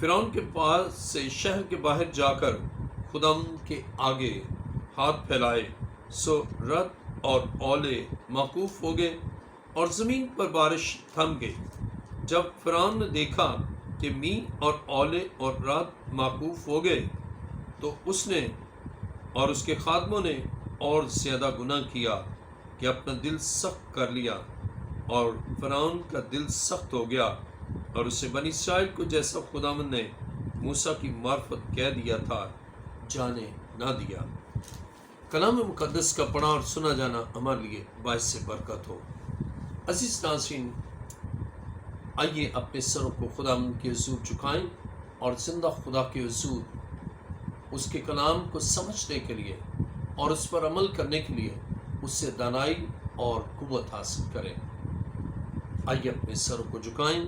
فرعون کے پاس سے شہر کے باہر جا کر خداوند کے آگے ہاتھ پھیلائے، سو رعد اور اولے موقوف ہو گئے اور زمین پر بارش تھم گئی۔ جب فرعون نے دیکھا کہ می اور اولے اور رعد موقوف ہو گئے تو اس نے اور اس کے خادموں نے اور زیادہ گناہ کیا کہ اپنا دل سخت کر لیا، اور فرعون کا دل سخت ہو گیا اور اسے بنی اسرائیل کو جیسا خداوند نے موسیٰ کی معرفت کہہ دیا تھا جانے نہ دیا۔ کلام مقدس کا پڑھا اور سنا جانا ہمارے لیے باعث برکت ہو۔ عزیز ناظرین، آئیے اپنے سروں کو خداوند کے حضور جھکائیں اور زندہ خدا کے حضور اس کے کلام کو سمجھنے کے لیے اور اس پر عمل کرنے کے لیے اس سے دانائی اور قوت حاصل کریں۔ آئیے اپنے سروں کو جھکائیں۔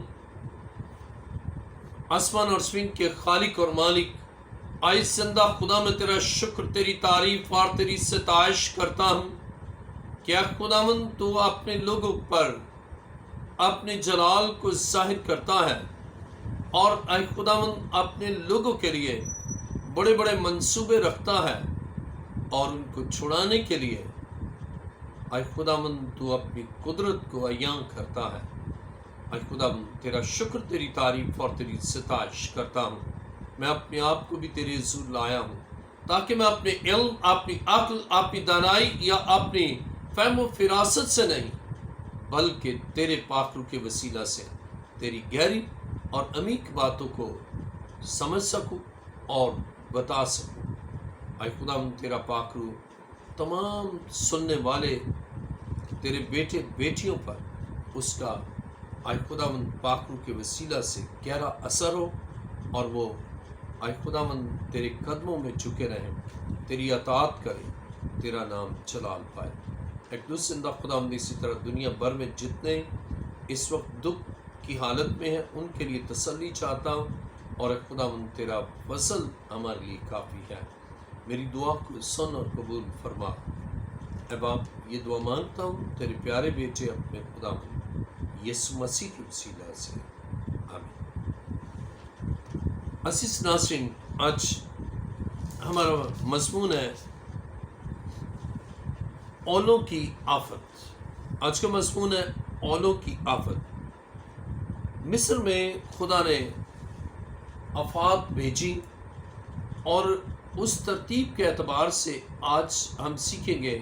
آسمان اور زمین کے خالق اور مالک، آئے زندہ خدا میں تیرا شکر، تیری تعریف اور تیری ستائش کرتا ہوں۔ کیا خداوند تو اپنے لوگوں پر اپنے جلال کو ظاہر کرتا ہے، اور اے خداوند اپنے لوگوں کے لیے بڑے بڑے منصوبے رکھتا ہے اور ان کو چھڑانے کے لیے اے خداوند تو اپنی قدرت کو عیاں کرتا ہے۔ اے خداوند تیرا شکر، تیری تعریف اور تیری ستائش کرتا ہوں۔ میں اپنے آپ کو بھی تیرے حضور لایا ہوں تاکہ میں اپنے علم، اپنی عقل، اپنی دانائی یا اپنی فہم و فراست سے نہیں بلکہ تیرے پاک روح کے وسیلہ سے تیری گہری اور عمیق باتوں کو سمجھ سکوں اور بتا سکوں۔ اے خداوند تیرا پاک روح تمام سننے والے تیرے بیٹے بیٹیوں پر اس کا اے خداوند پاک روح کے وسیلہ سے گہرا اثر ہو، اور وہ اے خداوند تیرے قدموں میں جھکے رہیں، تیری اطاعت کریں، تیرا نام جلال پائے۔ ایک دوسرے زندہ خداوند اسی طرح دنیا بھر میں جتنے اس وقت دکھ کی حالت میں ہیں ان کے لیے تسلی چاہتا ہوں، اور اے خداوند تیرا فضل ہمارے لیے کافی ہے۔ میری دعا کو سن اور قبول فرما۔ اے باپ، یہ دعا مانگتا ہوں تیرے پیارے بیٹے اپنے خداوند یسوع مسیح کے وسیلہ سے، آمین۔ عزیز ناظرین، آج ہمارا مضمون ہے اولوں کی آفت۔ آج کا مضمون ہے اولوں کی آفت۔ مصر میں خدا نے آفات بھیجی، اور اس ترتیب کے اعتبار سے آج ہم سیکھیں گے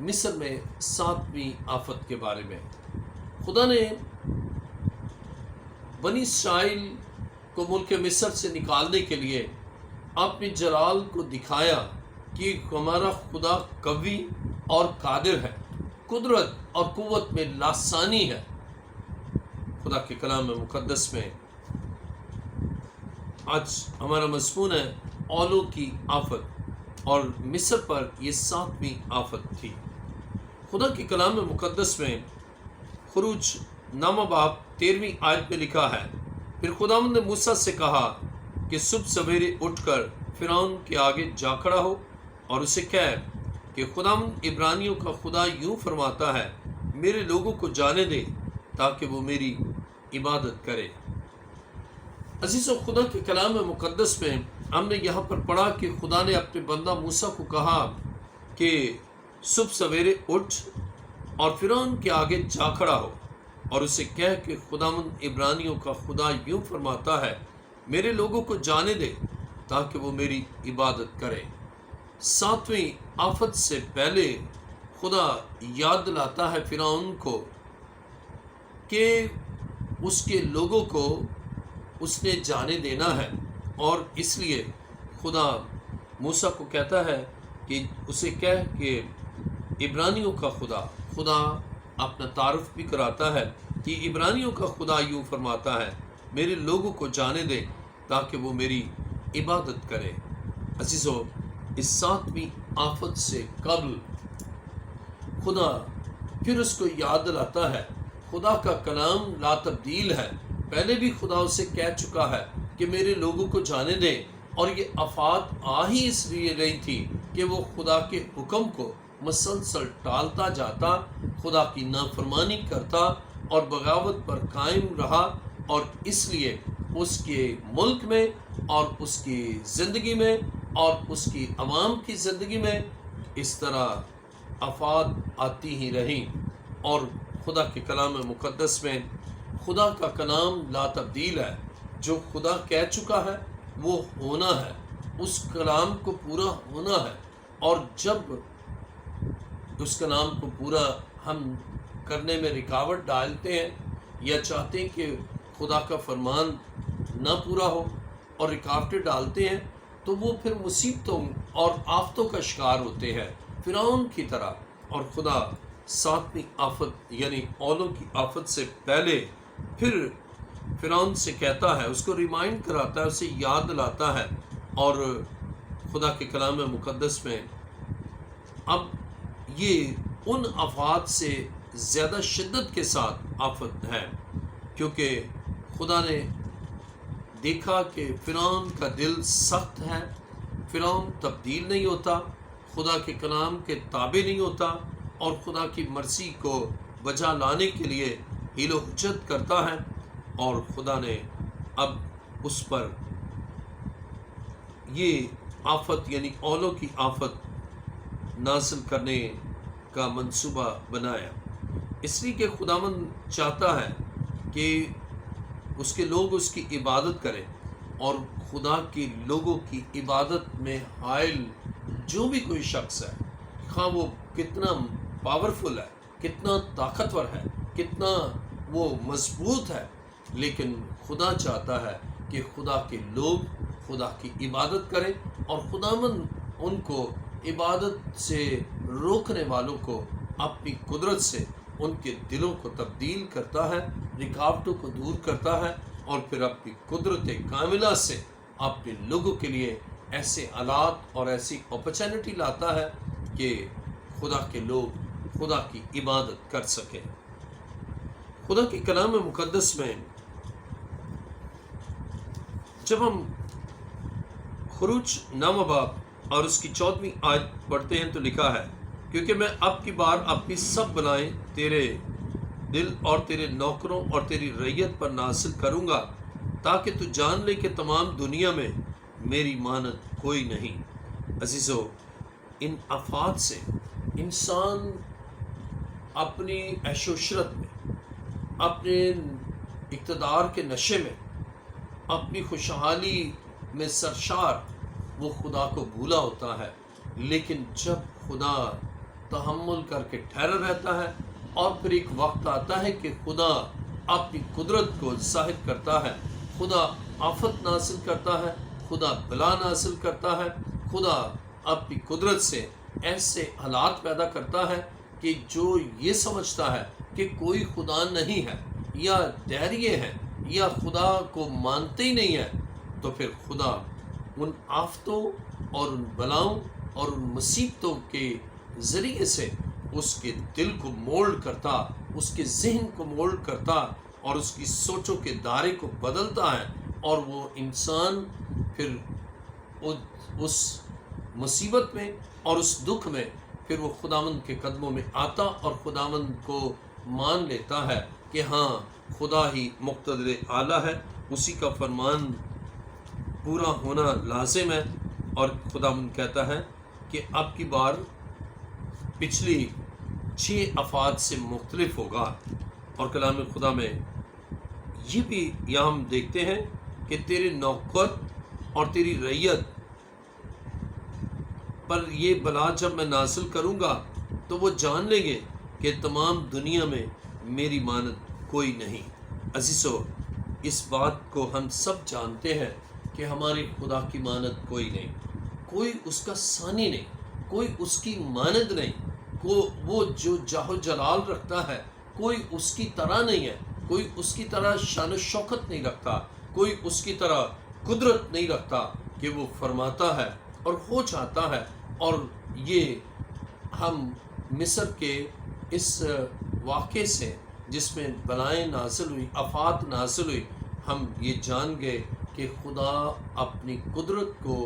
مصر میں 7ویں آفت کے بارے میں۔ خدا نے بنی اسرائیل کو ملک مصر سے نکالنے کے لیے اپنے جلال کو دکھایا کہ ہمارا خدا قوی اور قادر ہے، قدرت اور قوت میں لاسانی ہے۔ خدا کے کلام مقدس میں آج ہمارا مضمون ہے اولوں کی آفت، اور مصر پر یہ 7ویں آفت تھی۔ خدا کے کلام مقدس میں خروج نامہ باب 13ویں آیت میں لکھا ہے، پھر خداوند نے موسیٰ سے کہا کہ صبح سویرے اٹھ کر فرعون کے آگے جا کھڑا ہو اور اسے کہہ کہ خداوند عبرانیوں کا خدا یوں فرماتا ہے، میرے لوگوں کو جانے دے تاکہ وہ میری عبادت کرے۔ عزیزو، خدا کے کلام مقدس میں ہم نے یہاں پر پڑھا کہ خدا نے اپنے بندہ موسیٰ کو کہا کہ صبح سویرے اٹھ اور فرعون کے آگے جا کھڑا ہو اور اسے کہہ کہ خداوند عبرانیوں کا خدا یوں فرماتا ہے، میرے لوگوں کو جانے دے تاکہ وہ میری عبادت کرے۔ 7ویں آفت سے پہلے خدا یاد دلاتا ہے فرعون کو کہ اس کے لوگوں کو اس نے جانے دینا ہے، اور اس لیے خدا موسیٰ کو کہتا ہے کہ اسے کہہ کہ عبرانیوں کا خدا اپنا تعارف بھی کراتا ہے کہ عبرانیوں کا خدا یوں فرماتا ہے، میرے لوگوں کو جانے دے تاکہ وہ میری عبادت کرے۔ عزیزو، اس 7ویں آفت سے قبل خدا پھر اس کو یاد دلاتا ہے۔ خدا کا کلام لا تبدیل ہے، پہلے بھی خدا اسے کہہ چکا ہے کہ میرے لوگوں کو جانے دے، اور یہ آفات آ ہی اس لیے رہی تھی کہ وہ خدا کے حکم کو مسلسل ٹالتا جاتا، خدا کی نافرمانی کرتا اور بغاوت پر قائم رہا، اور اس لیے اس کے ملک میں اور اس کی زندگی میں اور اس کی عوام کی زندگی میں اس طرح آفات آتی ہی رہیں، اور خدا کے کلام مقدس میں خدا کا کلام لا تبدیل ہے۔ جو خدا کہہ چکا ہے وہ ہونا ہے، اس کلام کو پورا ہونا ہے، اور جب اس کلام کو پورا ہم کرنے میں رکاوٹ ڈالتے ہیں یا چاہتے ہیں کہ خدا کا فرمان نہ پورا ہو اور رکاوٹیں ڈالتے ہیں، تو وہ پھر مصیبتوں اور آفتوں کا شکار ہوتے ہیں فرعون کی طرح۔ اور خدا ساتویں آفت یعنی اولوں کی آفت سے پہلے پھر فرعون سے کہتا ہے، اس کو ریمائنڈ کراتا ہے، اسے یاد دلاتا ہے، اور خدا کے کلام مقدس میں اب یہ ان آفات سے زیادہ شدت کے ساتھ آفت ہے، کیونکہ خدا نے دیکھا کہ فرعون کا دل سخت ہے، فرعون تبدیل نہیں ہوتا، خدا کے کلام کے تابع نہیں ہوتا، اور خدا کی مرضی کو بجا لانے کے لیے حیل و حجت کرتا ہے، اور خدا نے اب اس پر یہ آفت یعنی اولوں کی آفت نازل کرنے کا منصوبہ بنایا، اس لیے کہ خداوند چاہتا ہے کہ اس کے لوگ اس کی عبادت کریں، اور خدا کے لوگوں کی عبادت میں حائل جو بھی کوئی شخص ہے، خواہ وہ کتنا پاورفل ہے، کتنا طاقتور ہے، کتنا وہ مضبوط ہے، لیکن خدا چاہتا ہے کہ خدا کے لوگ خدا کی عبادت کریں، اور خداوند ان کو عبادت سے روکنے والوں کو اپنی قدرت سے ان کے دلوں کو تبدیل کرتا ہے، رکاوٹوں کو دور کرتا ہے، اور پھر اپنی قدرت کاملہ سے اپنے لوگوں کے لیے ایسے آلات اور ایسی اپرچونٹی لاتا ہے کہ خدا کے لوگ خدا کی عبادت کر سکیں۔ خدا کے کلام مقدس میں جب ہم خروج نامہ باب اور اس کی 14ویں آیت پڑھتے ہیں تو لکھا ہے، کیونکہ میں اب کی بار اپنی سب بلائیں تیرے دل اور تیرے نوکروں اور تیری رعیت پر نازل کروں گا، تاکہ تو جان لے کہ تمام دنیا میں میری مانند کوئی نہیں۔ عزیزو، ان آفات سے انسان اپنی عیش و عشرت میں، اپنے اقتدار کے نشے میں، اپنی خوشحالی میں سرشار وہ خدا کو بھولا ہوتا ہے، لیکن جب خدا تحمل کر کے ٹھہرا رہتا ہے، اور پھر ایک وقت آتا ہے کہ خدا اپنی قدرت کو ظاہر کرتا ہے، خدا آفت نازل کرتا ہے، خدا بلا نازل کرتا ہے، خدا اپنی قدرت سے ایسے حالات پیدا کرتا ہے کہ جو یہ سمجھتا ہے کہ کوئی خدا نہیں ہے، یا ڈیریے ہیں، یا خدا کو مانتے ہی نہیں ہے، تو پھر خدا ان آفتوں اور ان بلاؤں اور ان مصیبتوں کے ذریعے سے اس کے دل کو مولڈ کرتا، اس کے ذہن کو مولڈ کرتا، اور اس کی سوچوں کے دائرے کو بدلتا ہے، اور وہ انسان پھر اس مصیبت میں اور اس دکھ میں پھر وہ خداوند کے قدموں میں آتا اور خداوند کو مان لیتا ہے کہ ہاں، خدا ہی مقتدر اعلیٰ ہے، اسی کا فرمان پورا ہونا لازم ہے۔ اور خداوند کہتا ہے کہ اب کی بار پچھلی 6 آفات سے مختلف ہوگا، اور کلام خدا میں یہ بھی یہاں ہم دیکھتے ہیں کہ تیرے نوکر اور تیری رعیت پر یہ بلا جب میں نازل کروں گا تو وہ جان لیں گے کہ تمام دنیا میں میری مانند کوئی نہیں۔ عزیزو، اس بات کو ہم سب جانتے ہیں کہ ہمارے خدا کی مانند کوئی نہیں، کوئی اس کا ثانی نہیں، کوئی اس کی مانند نہیں، وہ جو جاہ و جلال رکھتا ہے کوئی اس کی طرح نہیں ہے، کوئی اس کی طرح شان و شوکت نہیں رکھتا، کوئی اس کی طرح قدرت نہیں رکھتا کہ وہ فرماتا ہے اور ہو جاتا ہے۔ اور یہ ہم مصر کے اس واقعے سے جس میں بلائیں نازل ہوئی، آفات نازل ہوئی، ہم یہ جان گئے کہ خدا اپنی قدرت کو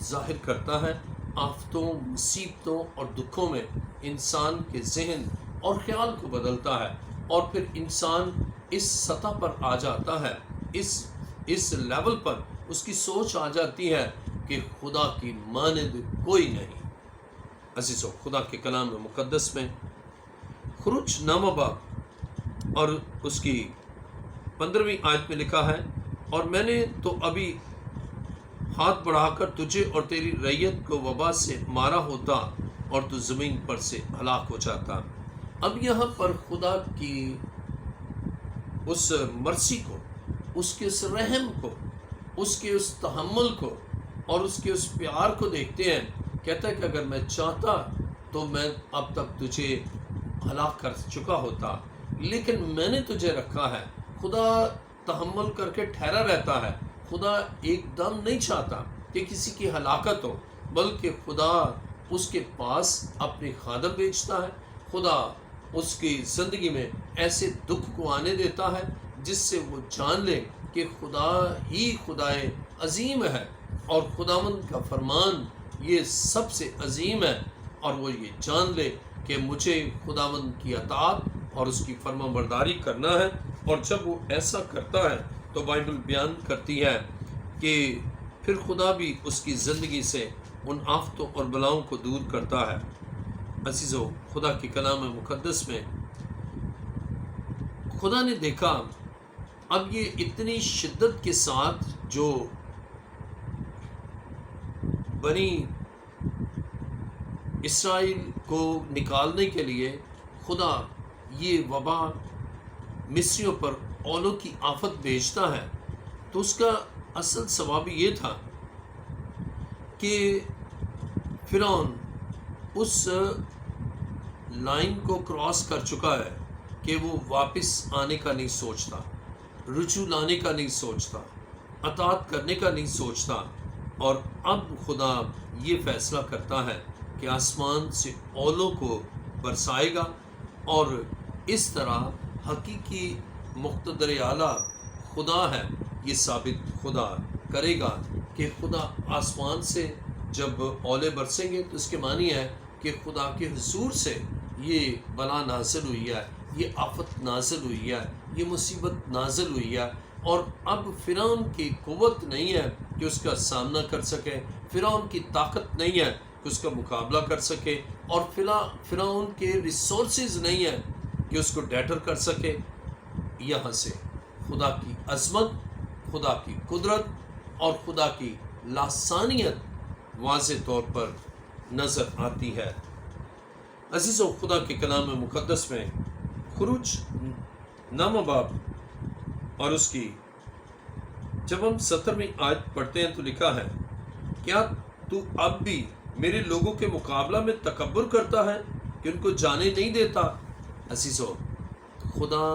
ظاہر کرتا ہے، آفتوں، مصیبتوں اور دکھوں میں انسان کے ذہن اور خیال کو بدلتا ہے، اور پھر انسان اس سطح پر آ جاتا ہے، اس اس لیول پر اس کی سوچ آ جاتی ہے کہ خدا کی مانند کوئی نہیں۔ عزیزو، خدا کے کلام مقدس میں خروج نامہ باب اور اس کی 15ویں آیت میں لکھا ہے، اور میں نے تو ابھی ہاتھ بڑھا کر تجھے اور تیری رعیت کو وبا سے مارا ہوتا اور تو زمین پر سے ہلاک ہو جاتا۔ اب یہاں پر خدا کی اس مرسی کو، اس کے اس رحم کو، اس کے اس تحمل کو اور اس کے اس پیار کو دیکھتے ہیں۔ کہتا ہے کہ اگر میں چاہتا تو میں اب تک تجھے ہلاک کر چکا ہوتا، لیکن میں نے تجھے رکھا ہے۔ خدا تحمل کر کے ٹھہرا رہتا ہے۔ خدا ایک دم نہیں چاہتا کہ کسی کی ہلاکت ہو، بلکہ خدا اس کے پاس اپنی خادم بھیجتا ہے۔ خدا اس کی زندگی میں ایسے دکھ کو آنے دیتا ہے جس سے وہ جان لے کہ خدا ہی خدائے عظیم ہے، اور خداوند کا فرمان یہ سب سے عظیم ہے، اور وہ یہ جان لے کہ مجھے خداوند کی اطاعت اور اس کی فرما برداری کرنا ہے۔ اور جب وہ ایسا کرتا ہے تو بائبل بیان کرتی ہے کہ پھر خدا بھی اس کی زندگی سے ان آفتوں اور بلاؤں کو دور کرتا ہے۔ عزیزو، خدا کے کلام مقدس میں خدا نے دیکھا اب یہ اتنی شدت کے ساتھ جو بنی اسرائیل کو نکالنے کے لیے خدا یہ وبا مصریوں پر اولوں کی آفت بھیجتا ہے، تو اس کا اصل سبب یہ تھا کہ فرعون اس لائن کو کراس کر چکا ہے کہ وہ واپس آنے کا نہیں سوچتا، رجوع لانے کا نہیں سوچتا، اطاعت کرنے کا نہیں سوچتا۔ اور اب خدا یہ فیصلہ کرتا ہے کہ آسمان سے اولوں کو برسائے گا، اور اس طرح حقیقی مقتدر اعلیٰ خدا ہے یہ ثابت خدا کرے گا کہ خدا آسمان سے جب اولے برسیں گے تو اس کے معنی ہے کہ خدا کے حضور سے یہ بلا نازل ہوئی ہے، یہ آفت نازل ہوئی ہے، یہ مصیبت نازل ہوئی ہے، اور اب فرعون کی قوت نہیں ہے کہ اس کا سامنا کر سکے، فرعون کی طاقت نہیں ہے کہ اس کا مقابلہ کر سکے، اور فرعون کے ریسورسز نہیں ہیں کہ اس کو ڈیٹر کر سکے۔ یہاں سے خدا کی عظمت، خدا کی قدرت اور خدا کی لاسانیت واضح طور پر نظر آتی ہے۔ عزیزو، خدا کے کلام مقدس میں خروج نامہ باب اور اس کی جب ہم 17ویں آیت پڑھتے ہیں تو لکھا ہے، کیا تو اب بھی میرے لوگوں کے مقابلہ میں تکبر کرتا ہے کہ ان کو جانے نہیں دیتا؟ عزیزو، خدا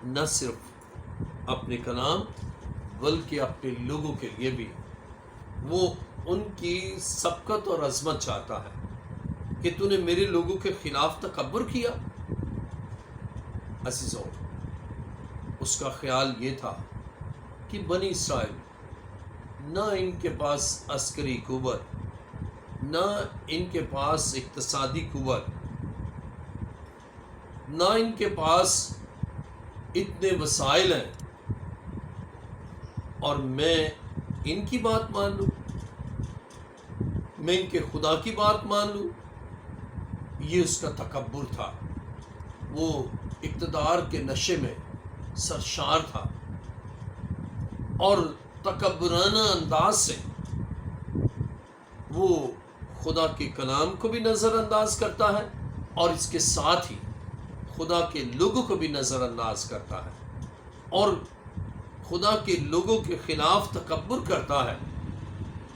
نہ صرف اپنے کلام بلکہ اپنے لوگوں کے لیے بھی وہ ان کی سبقت اور عظمت چاہتا ہے کہ تو نے میرے لوگوں کے خلاف تکبر کیا۔ عزیزو، اس کا خیال یہ تھا کہ بنی اسرائیل نہ ان کے پاس عسکری قوت، نہ ان کے پاس اقتصادی قوت، نہ ان کے پاس اتنے وسائل ہیں، اور میں ان کی بات مان لوں، میں ان کے خدا کی بات مان لوں۔ یہ اس کا تکبر تھا، وہ اقتدار کے نشے میں سرشار تھا، اور تکبرانہ انداز سے وہ خدا کے کلام کو بھی نظر انداز کرتا ہے، اور اس کے ساتھ ہی خدا کے لوگوں کو بھی نظر انداز کرتا ہے، اور خدا کے لوگوں کے خلاف تکبر کرتا ہے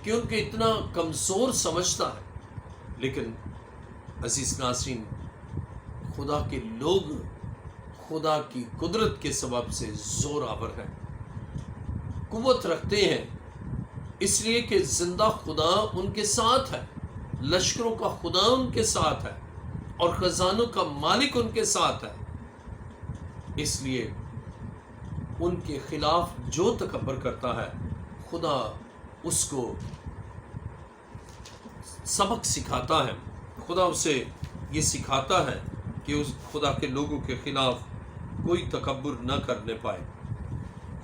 کہ ان کو اتنا کمزور سمجھتا ہے۔ لیکن عزیز ناظرین، خدا کے لوگ خدا کی قدرت کے سبب سے زور آور ہیں، قوت رکھتے ہیں، اس لیے کہ زندہ خدا ان کے ساتھ ہے، لشکروں کا خدا ان کے ساتھ ہے، اور خزانوں کا مالک ان کے ساتھ ہے۔ اس لیے ان کے خلاف جو تکبر کرتا ہے، خدا اس کو سبق سکھاتا ہے، خدا اسے یہ سکھاتا ہے کہ اس خدا کے لوگوں کے خلاف کوئی تکبر نہ کرنے پائے۔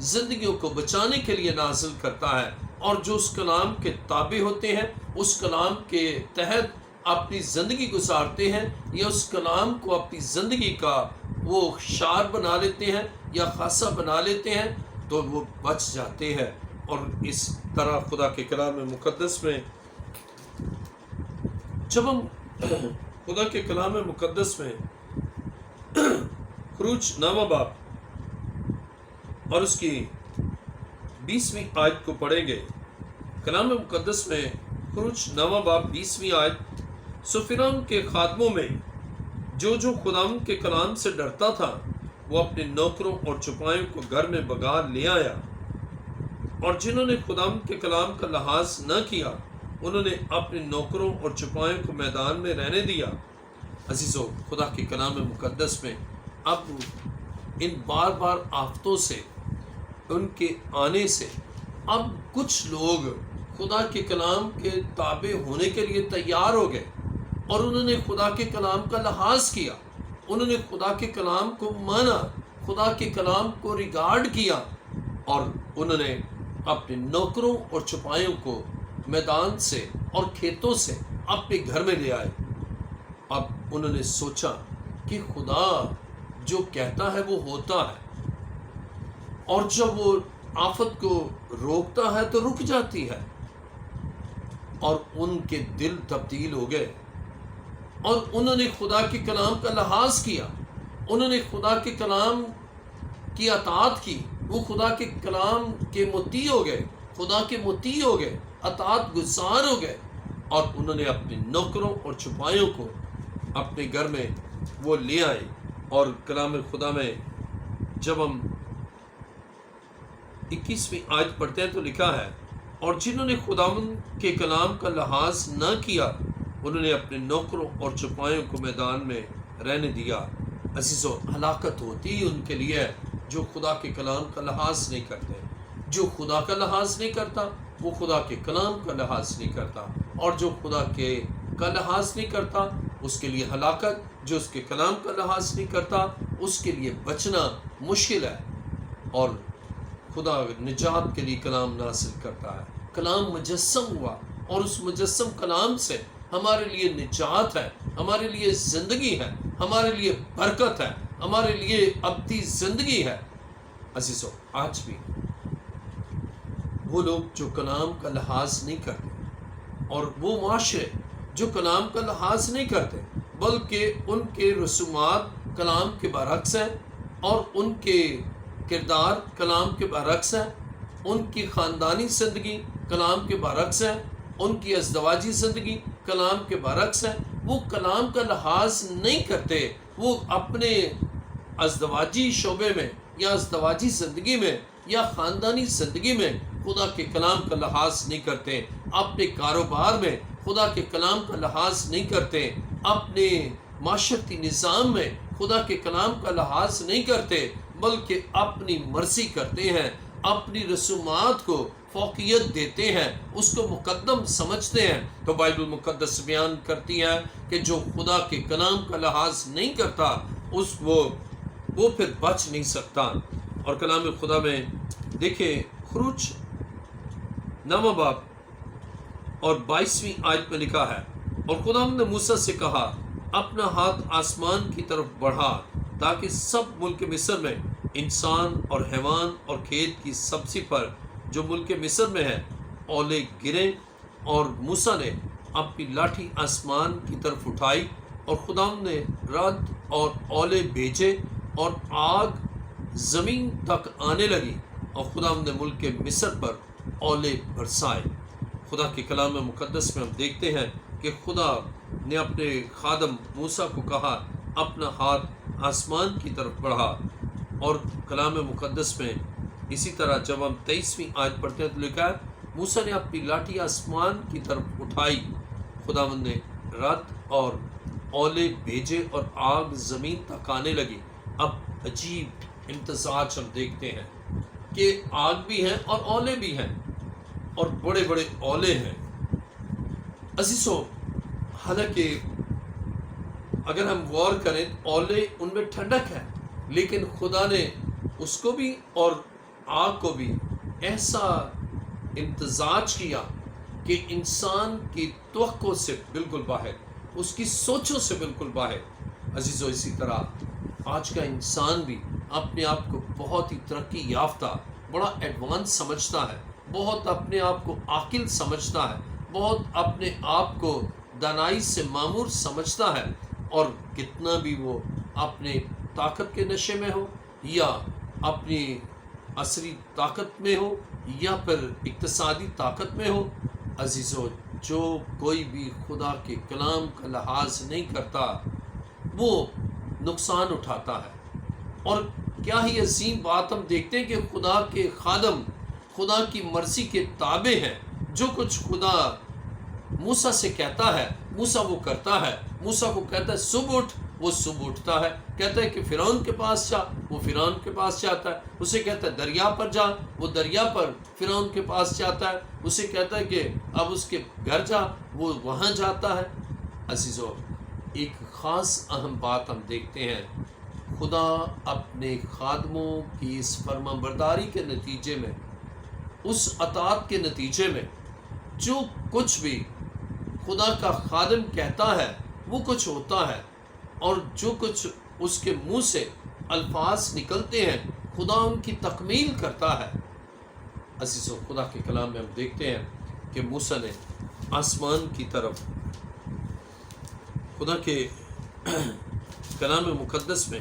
زندگیوں کو بچانے کے لیے نازل کرتا ہے، اور جو اس کلام کے تابع ہوتے ہیں، اس کلام کے تحت اپنی زندگی گزارتے ہیں، یا اس کلام کو اپنی زندگی کا وہ شعار بنا لیتے ہیں یا خاصہ بنا لیتے ہیں، تو وہ بچ جاتے ہیں۔ اور اس طرح خدا کے کلام مقدس میں جب ہم خدا کے کلام مقدس میں خروج 9 باب اور اس کی 20ویں آیت کو پڑھیں گے، کلام مقدس میں خروج 9 باب 20ویں آیت، سو فرعون کے خادموں میں جو خداوند کے کلام سے ڈرتا تھا وہ اپنے نوکروں اور چپایوں کو گھر میں بگا لے آیا، اور جنہوں نے خداوند کے کلام کا لحاظ نہ کیا انہوں نے اپنے نوکروں اور چپایوں کو میدان میں رہنے دیا۔ عزیزو، خدا کے کلام مقدس میں اب ان بار بار آفتوں سے، ان کے آنے سے، اب کچھ لوگ خدا کے کلام کے تابع ہونے کے لیے تیار ہو گئے، اور انہوں نے خدا کے کلام کا لحاظ کیا، انہوں نے خدا کے کلام کو مانا، خدا کے کلام کو ریگارڈ کیا، اور انہوں نے اپنے نوکروں اور چپایوں کو میدان سے اور کھیتوں سے اپنے گھر میں لے آئے۔ اب انہوں نے سوچا کہ خدا جو کہتا ہے وہ ہوتا ہے، اور جب وہ آفت کو روکتا ہے تو رک جاتی ہے، اور ان کے دل تبدیل ہو گئے، اور انہوں نے خدا کے کلام کا لحاظ کیا، انہوں نے خدا کے کلام کی اطاعت کی، وہ خدا کے کلام کے مطیع ہو گئے، خدا کے مطیع ہو گئے، اطاعت گزار ہو گئے، اور انہوں نے اپنے نوکروں اور چپایوں کو اپنے گھر میں وہ لے آئے۔ اور کلام خدا میں جب ہم 21ویں آیت پڑھتے ہیں تو لکھا ہے، اور جنہوں نے خداوند کے کلام کا لحاظ نہ کیا انہوں نے اپنے نوکروں اور چپایوں کو میدان میں رہنے دیا۔ عزیزو، ہلاکت ہوتی ہی ان کے لیے جو خدا کے کلام کا لحاظ نہیں کرتے۔ جو خدا کا لحاظ نہیں کرتا وہ خدا کے کلام کا لحاظ نہیں کرتا، اور جو خدا کا لحاظ نہیں کرتا اس کے لیے ہلاکت، جو اس کے کلام کا لحاظ نہیں کرتا اس کے لیے بچنا مشکل ہے۔ اور خدا نجات کے لیے کلام نازل کرتا ہے، کلام مجسم ہوا، اور اس مجسم کلام سے ہمارے لیے نجات ہے، ہمارے لیے زندگی ہے، ہمارے لیے برکت ہے، ہمارے لیے ابدی زندگی ہے۔ عزیزو، آج بھی وہ لوگ جو کلام کا لحاظ نہیں کرتے، اور وہ معاشرے جو کلام کا لحاظ نہیں کرتے بلکہ ان کے رسومات کلام کے برعکس ہیں، اور ان کے کردار کلام کے برعکس ہیں، ان کی خاندانی زندگی کلام کے برعکس ہے، ان کی ازدواجی زندگی کلام کے برعکس ہے، وہ کلام کا لحاظ نہیں کرتے، وہ اپنے ازدواجی شعبے میں یا ازدواجی زندگی میں یا خاندانی زندگی میں خدا کے کلام کا لحاظ نہیں کرتے، اپنے کاروبار میں خدا کے کلام کا لحاظ نہیں کرتے، اپنے معاشرتی نظام میں خدا کے کلام کا لحاظ نہیں کرتے، بلکہ اپنی مرضی کرتے ہیں، اپنی رسومات کو فوقیت دیتے ہیں، اس کو مقدم سمجھتے ہیں۔ تو بائبل مقدس بیان کرتی ہے کہ جو خدا کے کلام کا لحاظ نہیں کرتا وہ پھر بچ نہیں سکتا۔ اور کلام خدا میں دیکھیں، خروج 9 باب اور 22ویں آیت میں لکھا ہے، اور خدا نے موسیٰ سے کہا، اپنا ہاتھ آسمان کی طرف بڑھا تاکہ سب ملک مصر میں انسان اور حیوان اور کھیت کی سبزی پر جو ملک مصر میں ہے اولے گریں۔ اور موسیٰ نے اپنی لاٹھی آسمان کی طرف اٹھائی، اور خدا نے رعد اور اولے بھیجے، اور آگ زمین تک آنے لگی، اور خدا نے ملک مصر پر اولے برسائے۔ خدا کے کلام مقدس میں ہم دیکھتے ہیں کہ خدا نے اپنے خادم موسیٰ کو کہا، اپنا ہاتھ آسمان کی طرف بڑھا۔ اور کلام مقدس میں اسی طرح جب ہم 23ویں آیت پڑھتے ہیں تو لکھا ہے، موسیٰ نے اپنی لاٹھی آسمان کی طرف اٹھائی، خداوند نے رعد اور اولے بھیجے، اور آگ زمین تک آنے لگی۔ اب عجیب امتزاج ہم دیکھتے ہیں کہ آگ بھی ہے اور اولے بھی ہیں، اور بڑے بڑے اولے ہیں۔ عزیزو، حالانکہ اگر ہم غور کریں اولے ان میں ٹھنڈک ہے، لیکن خدا نے اس کو بھی اور آگ کو بھی ایسا امتزاج کیا کہ انسان کی توقع سے بالکل باہر، اس کی سوچوں سے بالکل باہر۔ عزیزو، اسی طرح آج کا انسان بھی اپنے آپ کو بہت ہی ترقی یافتہ، بڑا ایڈوانس سمجھتا ہے، بہت اپنے آپ کو عاقل سمجھتا ہے، بہت اپنے آپ کو دانائی سے معمور سمجھتا ہے، اور کتنا بھی وہ اپنے طاقت کے نشے میں ہو یا اپنی عصری طاقت میں ہو یا پھر اقتصادی طاقت میں ہو، عزیزو، جو کوئی بھی خدا کے کلام کا لحاظ نہیں کرتا وہ نقصان اٹھاتا ہے۔ اور کیا ہی عظیم بات ہم دیکھتے ہیں کہ خدا کے خادم خدا کی مرضی کے تابع ہیں۔ جو کچھ خدا موسیٰ سے کہتا ہے موسیٰ وہ کرتا ہے۔ موسیٰ کو کہتا ہے صبح اٹھ، وہ صبح اٹھتا ہے۔ کہتا ہے کہ فرعون کے پاس جا، وہ فرعون کے پاس جاتا ہے۔ اسے کہتا ہے دریا پر جا، وہ دریا پر فرعون کے پاس جاتا ہے۔ اسے کہتا ہے کہ اب اس کے گھر جا، وہ وہاں جاتا ہے۔ عزیزو، ایک خاص اہم بات ہم دیکھتے ہیں، خدا اپنے خادموں کی اس فرما برداری کے نتیجے میں، اس اطاعت کے نتیجے میں، جو کچھ بھی خدا کا خادم کہتا ہے وہ کچھ ہوتا ہے، اور جو کچھ اس کے منہ سے الفاظ نکلتے ہیں خدا ان کی تکمیل کرتا ہے۔ عزیزو، خدا کے کلام میں ہم دیکھتے ہیں کہ موسیٰ نے آسمان کی طرف، خدا کے کلام مقدس میں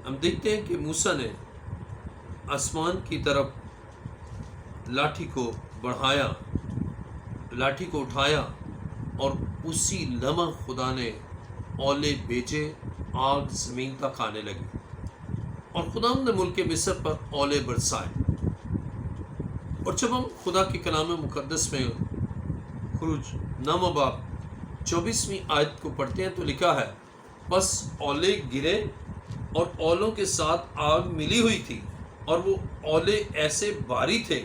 ہم دیکھتے ہیں کہ موسیٰ نے آسمان کی طرف لاٹھی کو بڑھایا، لاٹھی کو اٹھایا، اور اسی لمحہ خدا نے اولے بھیجے، آگ زمین تک آنے لگی، اور خدا نے ملک مصر پر اولے برسائے۔ اور جب ہم خدا کے کلام مقدس میں خروج نامہ باب 24ویں آیت کو پڑھتے ہیں تو لکھا ہے، بس اولے گرے اور اولوں کے ساتھ آگ ملی ہوئی تھی، اور وہ اولے ایسے بھاری تھے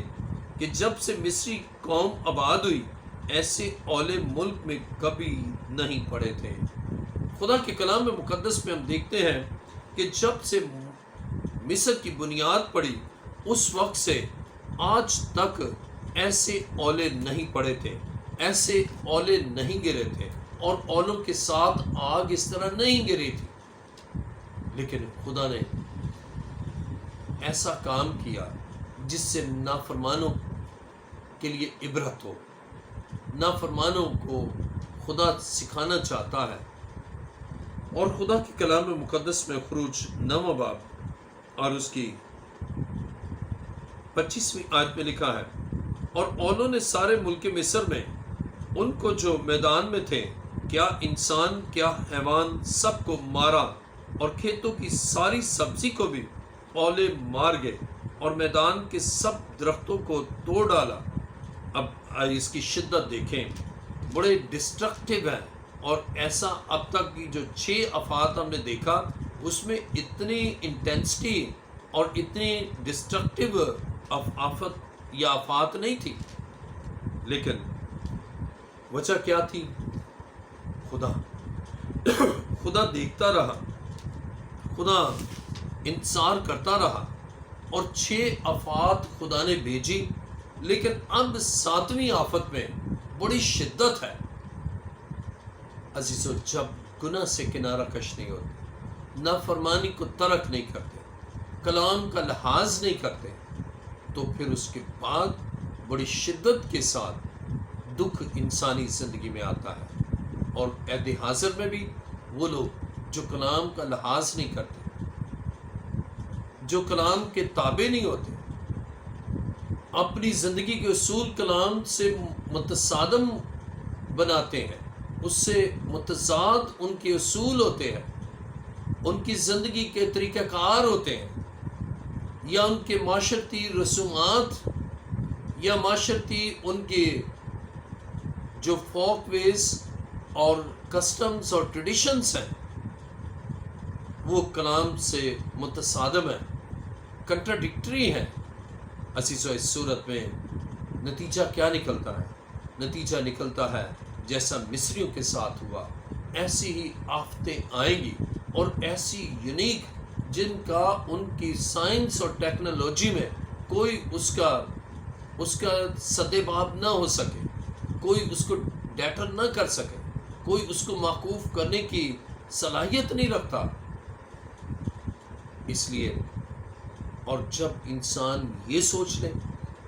کہ جب سے مصری قوم آباد ہوئی ایسے اولے ملک میں کبھی نہیں پڑے تھے۔ خدا کے کلام مقدس میں ہم دیکھتے ہیں کہ جب سے مصر کی بنیاد پڑی اس وقت سے آج تک ایسے اولے نہیں پڑے تھے، ایسے اولے نہیں گرے تھے، اور اولوں کے ساتھ آگ اس طرح نہیں گری تھی۔ لیکن خدا نے ایسا کام کیا جس سے نافرمانوں کے لیے عبرت ہو۔ نافرمانوں کو خدا سکھانا چاہتا ہے، اور خدا کے کلام مقدس میں خروج نامہ باب اور اس کی 25ویں آیت میں لکھا ہے، اور اولوں نے سارے ملک مصر میں ان کو جو میدان میں تھے، کیا انسان کیا حیوان، سب کو مارا، اور کھیتوں کی ساری سبزی کو بھی اولے مار گئے، اور میدان کے سب درختوں کو توڑ ڈالا۔ اب اس کی شدت دیکھیں، بڑے ڈسٹرکٹیو ہیں، اور ایسا اب تک کی جو 6 آفات ہم نے دیکھا اس میں اتنی انٹینسٹی اور اتنی ڈسٹرکٹیو آفت یا آفات نہیں تھی، لیکن وجہ کیا تھی؟ خدا دیکھتا رہا، خدا انتظار کرتا رہا، اور 6 آفات خدا نے بھیجی، لیکن اب 7ویں آفت میں بڑی شدت ہے۔ عزیزو، جب گناہ سے کنارہ کش نہیں ہوتے، نافرمانی کو ترک نہیں کرتے، کلام کا لحاظ نہیں کرتے، تو پھر اس کے بعد بڑی شدت کے ساتھ دکھ انسانی زندگی میں آتا ہے۔ اور عہد حاضر میں بھی وہ لوگ جو کلام کا لحاظ نہیں کرتے، جو کلام کے تابع نہیں ہوتے، اپنی زندگی کے اصول کلام سے متصادم بناتے ہیں، اس سے متضاد ان کے اصول ہوتے ہیں، ان کی زندگی کے طریقہ کار ہوتے ہیں، یا ان کے معاشرتی رسومات یا معاشرتی ان کے جو فوک ویز اور کسٹمز اور ٹریڈیشنز ہیں وہ کلام سے متصادم ہیں، کنٹراڈکٹری ہیں۔ عزیزو، اس صورت میں نتیجہ کیا نکلتا ہے؟ نتیجہ نکلتا ہے جیسا مصریوں کے ساتھ ہوا، ایسی ہی آفتیں آئیں گی، اور ایسی یونیک جن کا ان کی سائنس اور ٹیکنالوجی میں کوئی اس کا سدباب نہ ہو سکے، کوئی اس کو ڈیٹر نہ کر سکے، کوئی اس کو موقوف کرنے کی صلاحیت نہیں رکھتا۔ اس لیے اور جب انسان یہ سوچ لے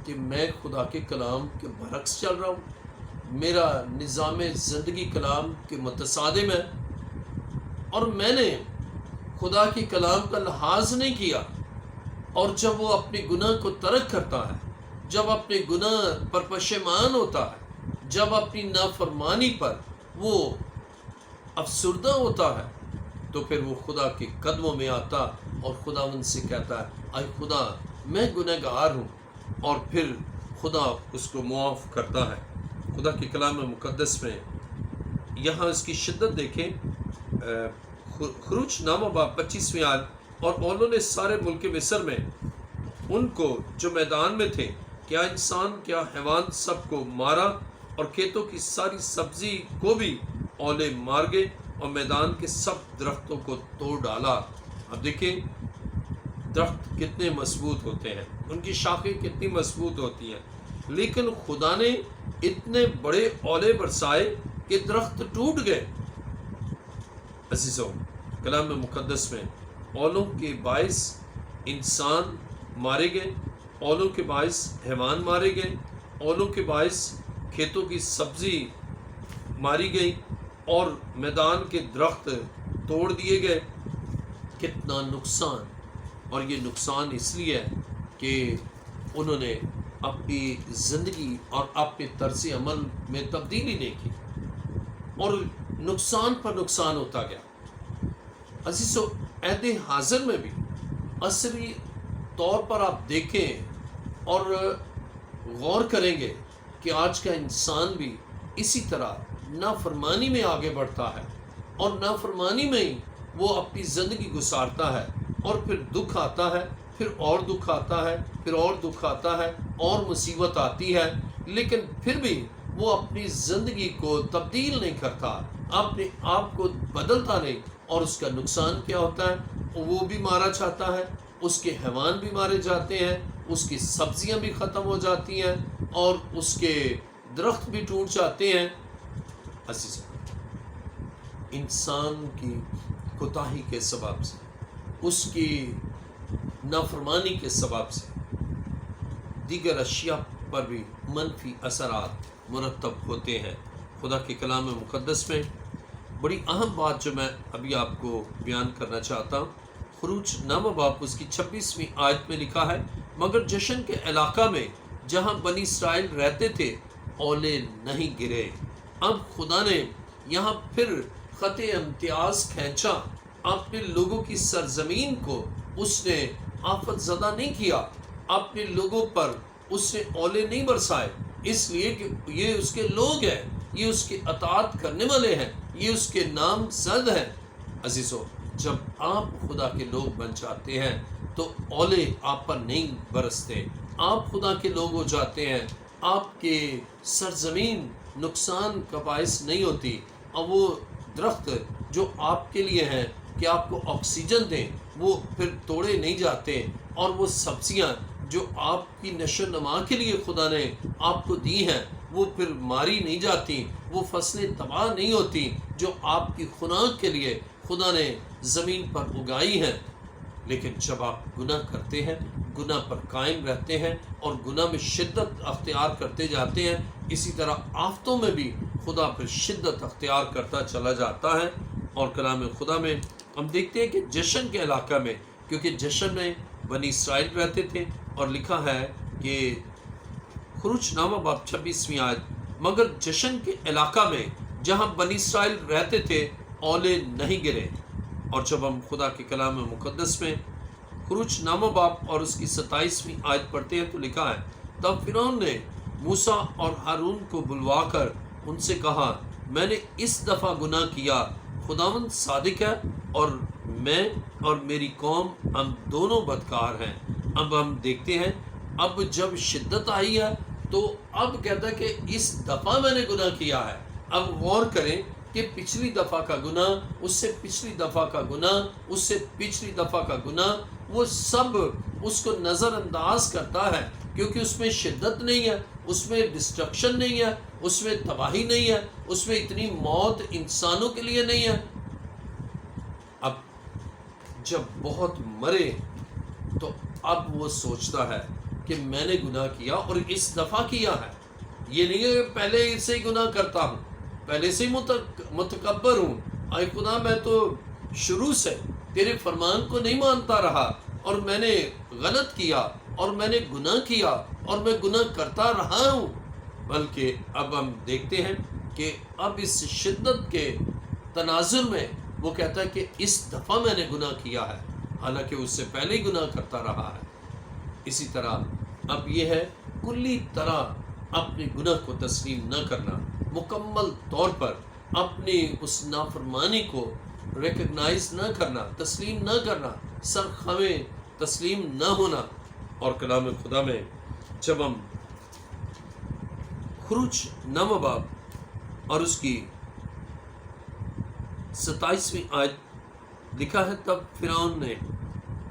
کہ میں خدا کے کلام کے برعکس چل رہا ہوں، میرا نظام زندگی کلام کے متصادم ہے، اور میں نے خدا کے کلام کا لحاظ نہیں کیا، اور جب وہ اپنے گناہ کو ترک کرتا ہے، جب اپنے گناہ پر پشیمان ہوتا ہے، جب اپنی نافرمانی پر وہ افسردہ ہوتا ہے، تو پھر وہ خدا کے قدموں میں آتا اور خداوند سے کہتا ہے اے خدا میں گناہ گار ہوں، اور پھر خدا اس کو معاف کرتا ہے۔ خدا کے کلام مقدس میں یہاں اس کی شدت دیکھیں، خروج نامہ باب 25ویں آیت، اور انہوں نے سارے ملک مصر میں ان کو جو میدان میں تھے، کیا انسان کیا حیوان، سب کو مارا، اور کھیتوں کی ساری سبزی کو بھی اولے مار گئے، اور میدان کے سب درختوں کو توڑ ڈالا۔ اب دیکھیں درخت کتنے مضبوط ہوتے ہیں، ان کی شاخیں کتنی مضبوط ہوتی ہیں، لیکن خدا نے اتنے بڑے اولے برسائے کہ درخت ٹوٹ گئے۔ عزیزوں، کلام مقدس میں اولوں کے باعث انسان مارے گئے، اولوں کے باعث حیوان مارے گئے، اولوں کے باعث کھیتوں کی سبزی ماری گئی، اور میدان کے درخت توڑ دیے گئے۔ کتنا نقصان! اور یہ نقصان اس لیے ہے کہ انہوں نے اپنی زندگی اور اپنے طرز عمل میں تبدیلی نہیں کی، اور نقصان پر نقصان ہوتا گیا۔ عزیزو، عہد حاضر میں بھی عصری طور پر آپ دیکھیں اور غور کریں گے کہ آج کا انسان بھی اسی طرح نافرمانی میں آگے بڑھتا ہے، اور نافرمانی میں ہی وہ اپنی زندگی گزارتا ہے، اور پھر دکھ آتا ہے، پھر اور دکھ آتا ہے، پھر اور دکھ آتا ہے، اور مصیبت آتی ہے، لیکن پھر بھی وہ اپنی زندگی کو تبدیل نہیں کرتا، اپنے آپ کو بدلتا نہیں، اور اس کا نقصان کیا ہوتا ہے؟ وہ بھی مارا جاتا ہے، اس کے حیوان بھی مارے جاتے ہیں، اس کی سبزیاں بھی ختم ہو جاتی ہیں، اور اس کے درخت بھی ٹوٹ جاتے ہیں۔ عزیزوں، انسان کی کوتاہی کے سبب سے، اس کی نافرمانی کے سبب سے دیگر اشیاء پر بھی منفی اثرات مرتب ہوتے ہیں۔ خدا کے کلام مقدس میں بڑی اہم بات جو میں ابھی آپ کو بیان کرنا چاہتا ہوں، خروج نامہ باب اس کی 26ویں آیت میں لکھا ہے، مگر جشن کے علاقہ میں جہاں بنی اسرائیل رہتے تھے اولے نہیں گرے۔ اب خدا نے یہاں پھر خط امتیاز کھینچا، اپنے لوگوں کی سرزمین کو اس نے آفت زدہ نہیں کیا، اپنے لوگوں پر اس نے اولے نہیں برسائے، اس لیے کہ یہ اس کے لوگ ہیں، یہ اس کے اطاعت کرنے والے ہیں، یہ اس کے نام زد ہیں۔ عزیزو، جب آپ خدا کے لوگ بن جاتے ہیں تو اولے آپ پر نہیں برستے، آپ خدا کے لوگ ہو جاتے ہیں، آپ کے سرزمین نقصان کا باعث نہیں ہوتی، اور وہ درخت جو آپ کے لیے ہیں کہ آپ کو آکسیجن دیں، وہ پھر توڑے نہیں جاتے، اور وہ سبزیاں جو آپ کی نشو و نما کے لیے خدا نے آپ کو دی ہیں وہ پھر ماری نہیں جاتی، وہ فصلیں تباہ نہیں ہوتی جو آپ کی خوراک کے لیے خدا نے زمین پر اگائی ہیں۔ لیکن جب آپ گناہ کرتے ہیں، گناہ پر قائم رہتے ہیں، اور گناہ میں شدت اختیار کرتے جاتے ہیں، اسی طرح آفتوں میں بھی خدا پھر شدت اختیار کرتا چلا جاتا ہے۔ اور کلام خدا میں ہم دیکھتے ہیں کہ جشن کے علاقہ میں، کیونکہ جشن میں بنی اسرائیل رہتے تھے، اور لکھا ہے کہ خروج نامہ باب 26ویں آیت، مگر جشن کے علاقہ میں جہاں بنی اسرائیل رہتے تھے اولے نہیں گرے۔ اور جب ہم خدا کے کلام مقدس میں خروج نامہ باب اور اس کی 27ویں آیت پڑھتے ہیں تو لکھا ہے، تب فرعون نے موسیٰ اور ہارون کو بلوا کر ان سے کہا، میں نے اس دفعہ گناہ کیا، خداوند صادق ہے اور میں اور میری قوم ہم دونوں بدکار ہیں۔ اب ہم دیکھتے ہیں، اب جب شدت آئی ہے تو اب کہتا ہے کہ اس دفعہ میں نے گناہ کیا ہے۔ اب غور کریں کہ کہ پچھلی دفعہ کا گناہ، اس سے پچھلی دفعہ کا گناہ، اس سے پچھلی دفعہ کا گناہ، وہ سب اس کو نظر انداز کرتا ہے، کیونکہ اس میں شدت نہیں ہے، اس میں ڈسٹرکشن نہیں ہے، اس میں تباہی نہیں ہے، اس میں اتنی موت انسانوں کے لیے نہیں ہے۔ اب جب بہت مرے تو اب وہ سوچتا ہے کہ میں نے گناہ کیا اور اس دفعہ کیا ہے، یہ نہیں ہے کہ پہلے سے ہی گناہ کرتا ہوں، پہلے سے ہی متکبر ہوں، اے خدا میں تو شروع سے تیرے فرمان کو نہیں مانتا رہا اور میں نے غلط کیا اور میں نے گناہ کیا اور میں گناہ کرتا رہا ہوں۔ بلکہ اب ہم دیکھتے ہیں کہ اب اس شدت کے تناظر میں وہ کہتا ہے کہ اس دفعہ میں نے گناہ کیا ہے، حالانکہ اس سے پہلے ہی گناہ کرتا رہا ہے۔ اسی طرح اب یہ ہے کلی طرح اپنے گناہ کو تسلیم نہ کرنا، مکمل طور پر اپنی اس نافرمانی کو ریکگنائز نہ کرنا، تسلیم نہ کرنا، سرخمے تسلیم نہ ہونا۔ اور کلام خدا میں جب ہم خروج 9 باب اور اس کی 27ویں آیت لکھا ہے، تب فرعون نے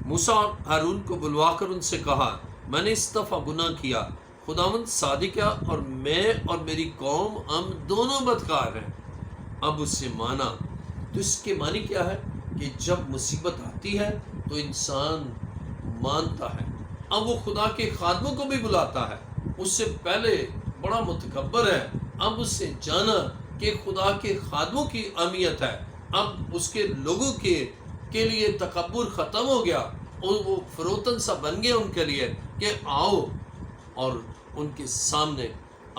موسیٰ اور ہارون کو بلوا کر ان سے کہا، میں نے اس دفعہ گناہ کیا، خداوند صادق ہے اور میں اور میری قوم ہم دونوں بدکار ہیں۔ اب اس سے مانا، تو اس کے معنی کیا ہے کہ جب مصیبت آتی ہے تو انسان مانتا ہے۔ اب وہ خدا کے خادموں کو بھی بلاتا ہے، اس سے پہلے بڑا متکبر ہے، اب اس سے جانا کہ خدا کے خادموں کی اہمیت ہے، اب اس کے لوگوں کے لیے تکبر ختم ہو گیا اور وہ فروتن سا بن گیا ان کے لیے کہ آؤ، اور ان کے سامنے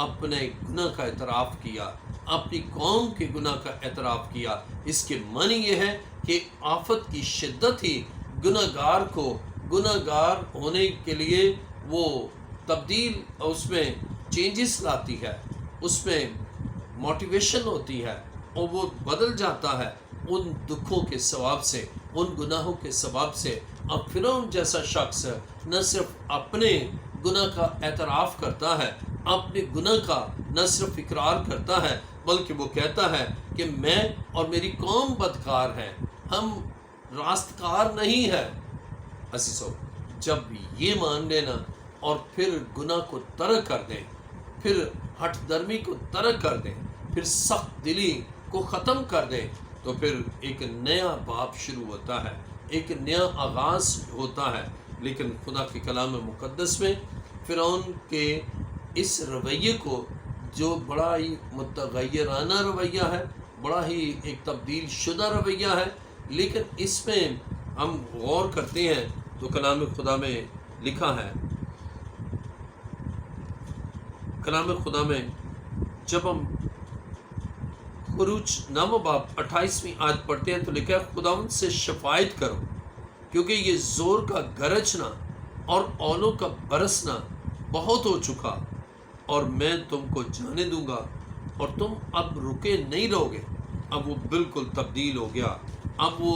اپنے گناہ کا اعتراف کیا، اپنی قوم کے گناہ کا اعتراف کیا۔ اس کے معنی یہ ہے کہ آفت کی شدت ہی گناہ گار کو گناہ گار ہونے کے لیے وہ تبدیل، اس میں چینجز لاتی ہے، اس میں موٹیویشن ہوتی ہے اور وہ بدل جاتا ہے ان دکھوں کے سبب سے، ان گناہوں کے سبب سے۔ اب فرعون جیسا شخص نہ صرف اپنے گناہ کا اعتراف کرتا ہے، اپنے گناہ کا نہ صرف اقرار کرتا ہے، بلکہ وہ کہتا ہے کہ میں اور میری قوم بدکار ہیں، ہم راستکار نہیں ہے۔ عزیزو، جب یہ مان لینا اور پھر گناہ کو ترک کر دیں، پھر ہٹ درمی کو ترک کر دیں، پھر سخت دلی کو ختم کر دیں، تو پھر ایک نیا باب شروع ہوتا ہے، ایک نیا آغاز ہوتا ہے۔ لیکن خدا کے کلام مقدس میں فرعون کے اس رویے کو، جو بڑا ہی متغیرانہ رویہ ہے، بڑا ہی ایک تبدیل شدہ رویہ ہے، لیکن اس میں ہم غور کرتے ہیں تو کلام خدا میں لکھا ہے، کلام خدا میں جب ہم خروج 9 باب 28ویں آیت پڑھتے ہیں تو لکھا ہے، خداوند سے شفاعت کرو، کیونکہ یہ زور کا گرجنا اور اولوں کا برسنا بہت ہو چکا، اور میں تم کو جانے دوں گا اور تم اب رکے نہیں رہو گے۔ اب وہ بالکل تبدیل ہو گیا، اب وہ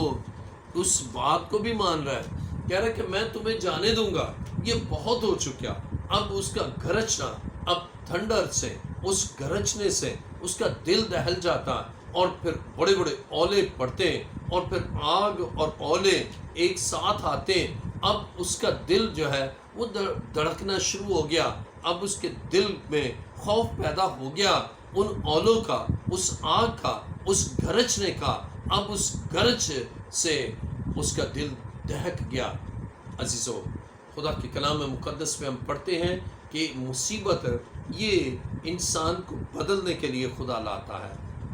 اس بات کو بھی مان رہا ہے، کہہ رہا ہے کہ میں تمہیں جانے دوں گا، یہ بہت ہو چکا۔ اب اس کا گرجنا، اب تھنڈر سے، اس گرجنے سے اس کا دل دہل جاتا، اور پھر بڑے بڑے اولے پڑتے ہیں، اور پھر آگ اور اولے ایک ساتھ آتے ہیں۔ اب اس کا دل جو ہے وہ دھڑکنا شروع ہو گیا، اب اس کے دل میں خوف پیدا ہو گیا ان اولوں کا، اس آگ کا، اس گرجنے کا۔ اب اس گرج سے اس کا دل دہک گیا۔ عزیزو، خدا کے کلام مقدس میں ہم پڑھتے ہیں کہ مصیبت یہ انسان کو بدلنے کے لیے خدا لاتا ہے،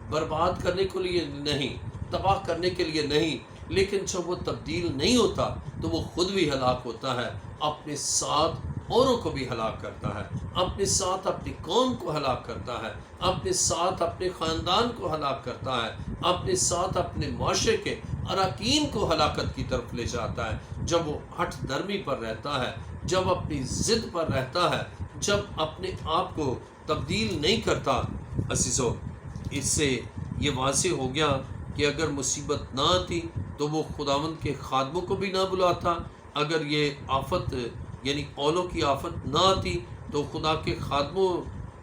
برباد کرنے کے لیے نہیں، تباہ کرنے کے لیے نہیں، لیکن جب وہ تبدیل نہیں ہوتا تو وہ خود بھی ہلاک ہوتا ہے، اپنے ساتھ اوروں کو بھی ہلاک کرتا ہے، اپنے ساتھ اپنی قوم کو ہلاک کرتا ہے، اپنے ساتھ اپنے خاندان کو ہلاک کرتا ہے، اپنے ساتھ اپنے معاشرے کے اراکین کو ہلاکت کی طرف لے جاتا ہے، جب وہ ہٹ درمی پر رہتا ہے، جب اپنی ضد پر رہتا ہے، جب اپنے آپ کو تبدیل نہیں کرتا۔ عزیزو، اس سے یہ واضح ہو گیا کہ اگر مصیبت نہ آتی تو وہ خداوند کے خادموں کو بھی نہ بلاتا، اگر یہ آفت یعنی اولوں کی آفت نہ آتی تو خدا کے خادموں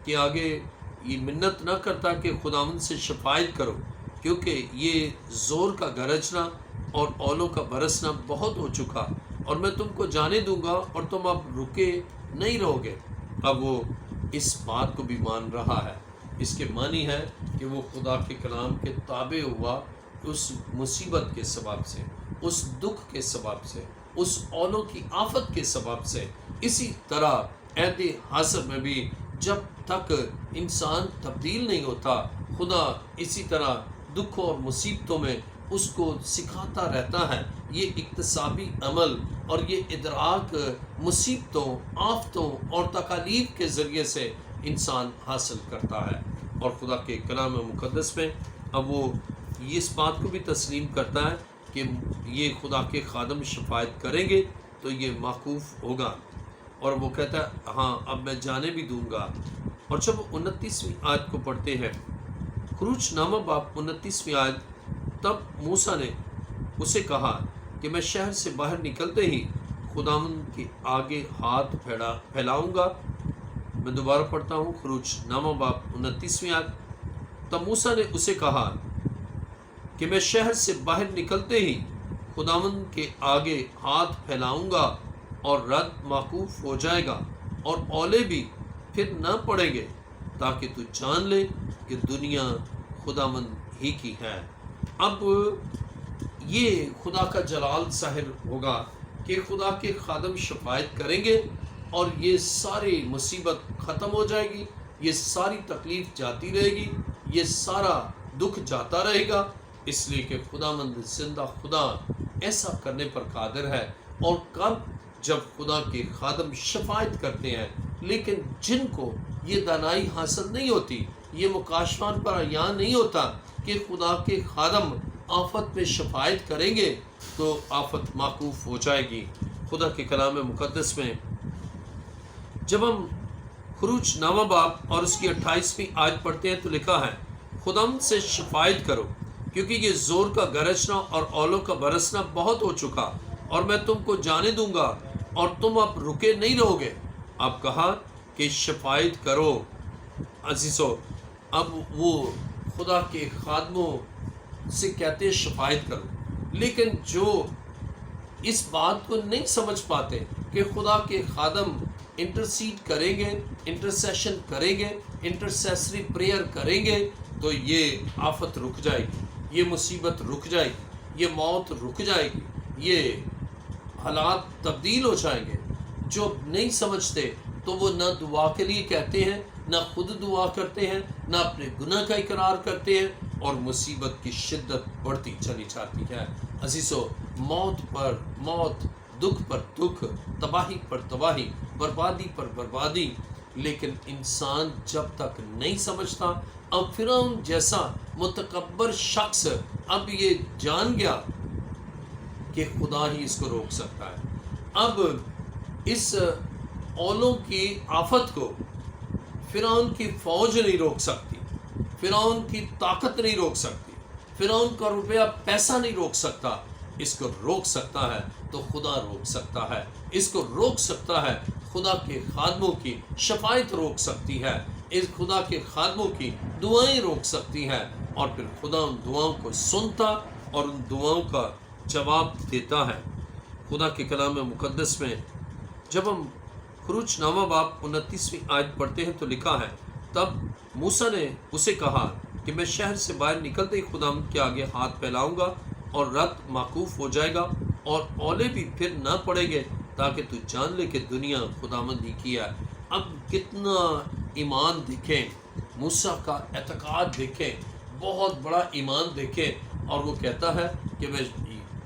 کے آگے یہ منت نہ کرتا کہ خداوند سے شفاعت کرو، کیونکہ یہ زور کا گرجنا اور اولوں کا برسنا بہت ہو چکا، اور میں تم کو جانے دوں گا اور تم اب رکے نہیں رہو گے۔ اب وہ اس بات کو بھی مان رہا ہے۔ اس کے معنی ہے کہ وہ خدا کے کلام کے تابع ہوا اس مصیبت کے سبب سے، اس دکھ کے سبب سے، اس اولوں کی آفت کے سبب سے۔ اسی طرح عہد حاضر میں بھی جب تک انسان تبدیل نہیں ہوتا، خدا اسی طرح دکھوں اور مصیبتوں میں اس کو سکھاتا رہتا ہے۔ یہ اکتسابی عمل اور یہ ادراک مصیبتوں، آفتوں اور تکالیف کے ذریعے سے انسان حاصل کرتا ہے۔ اور خدا کے کلام مقدس میں اب وہ اس بات کو بھی تسلیم کرتا ہے کہ یہ خدا کے خادم شفاعت کریں گے تو یہ موقوف ہوگا، اور وہ کہتا ہے ہاں اب میں جانے بھی دوں گا۔ اور جب 29ویں آیت کو پڑھتے ہیں، خروج نامہ باب 29ویں آیت، تب موسیٰ نے اسے کہا کہ میں شہر سے باہر نکلتے ہی خداوند کے آگے ہاتھ پھیلاؤں گا۔ میں دوبارہ پڑھتا ہوں، خروج نامہ باب 29ویں آیت، تب موسیٰ نے اسے کہا کہ میں شہر سے باہر نکلتے ہی خداوند کے آگے ہاتھ پھیلاؤں گا اور رد موقوف ہو جائے گا اور اولے بھی پھر نہ پڑیں گے، تاکہ تو جان لے کہ دنیا خداوند ہی کی ہے۔ اب یہ خدا کا جلال ظاہر ہوگا کہ خدا کے خادم شفاعت کریں گے اور یہ ساری مصیبت ختم ہو جائے گی، یہ ساری تکلیف جاتی رہے گی، یہ سارا دکھ جاتا رہے گا، اس لیے کہ خداوند زندہ خدا ایسا کرنے پر قادر ہے۔ اور کب؟ جب خدا کے خادم شفاعت کرتے ہیں۔ لیکن جن کو یہ دانائی حاصل نہیں ہوتی، یہ مکاشفان پر عیان نہیں ہوتا کہ خدا کے خادم آفت میں شفاعت کریں گے تو آفت موقوف ہو جائے گی۔ خدا کے کلام مقدس میں جب ہم خروج نامہ باب اور اس کی 28ویں آیت پڑھتے ہیں تو لکھا ہے، خداوند سے شفاعت کرو کیونکہ یہ زور کا گرجنا اور اولوں کا برسنا بہت ہو چکا، اور میں تم کو جانے دوں گا اور تم اب رکے نہیں رہو گے۔ اب کہا کہ شفاعت کرو۔ عزیزو، اب وہ خدا کے خادموں سے کہتے ہیں شفاعت کرو، لیکن جو اس بات کو نہیں سمجھ پاتے کہ خدا کے خادم انٹرسیڈ کریں گے، انٹرسیشن کریں گے، انٹرسیسری پریئر کریں گے تو یہ آفت رک جائے گی، یہ مصیبت رک جائے گی، یہ موت رک جائے گی، یہ حالات تبدیل ہو جائیں گے۔ جو نہیں سمجھتے تو وہ نہ دعا کے لیے کہتے ہیں، نہ خود دعا کرتے ہیں، نہ اپنے گناہ کا اقرار کرتے ہیں، اور مصیبت کی شدت بڑھتی چلی جاتی ہے۔ عزیزو، موت پر موت، دکھ پر دکھ، تباہی پر تباہی، بربادی پر بربادی۔ لیکن انسان جب تک نہیں سمجھتا، اب فرعون جیسا متکبر شخص اب یہ جان گیا کہ خدا ہی اس کو روک سکتا ہے۔ اب اس اولوں کی آفت کو فرعون کی فوج نہیں روک سکتی، فرعون کی طاقت نہیں روک سکتی، فرعون کا روپیہ پیسہ نہیں روک سکتا۔ اس کو روک سکتا ہے تو خدا روک سکتا ہے، اس کو روک سکتا ہے خدا کے خادموں کی شفاعت روک سکتی ہے، اس خدا کے خادموں کی دعائیں روک سکتی ہے، اور پھر خدا ان دعاؤں کو سنتا اور ان دعاؤں کا جواب دیتا ہے۔ خدا کے کلام مقدس میں جب ہم خروج نامہ باب 29ویں آیت پڑھتے ہیں تو لکھا ہے، تب موسیٰ نے اسے کہا کہ میں شہر سے باہر نکلتے ہی خداوند کے آگے ہاتھ پھیلاؤں گا اور رد موقوف ہو جائے گا اور اولے بھی پھر نہ پڑیں گے، تاکہ تو جان لے کہ دنیا خداوند ہی کی ہے۔ اب کتنا ایمان دیکھیں، موسیٰ کا اعتقاد دیکھیں، بہت بڑا ایمان دیکھیں، اور وہ کہتا ہے کہ میں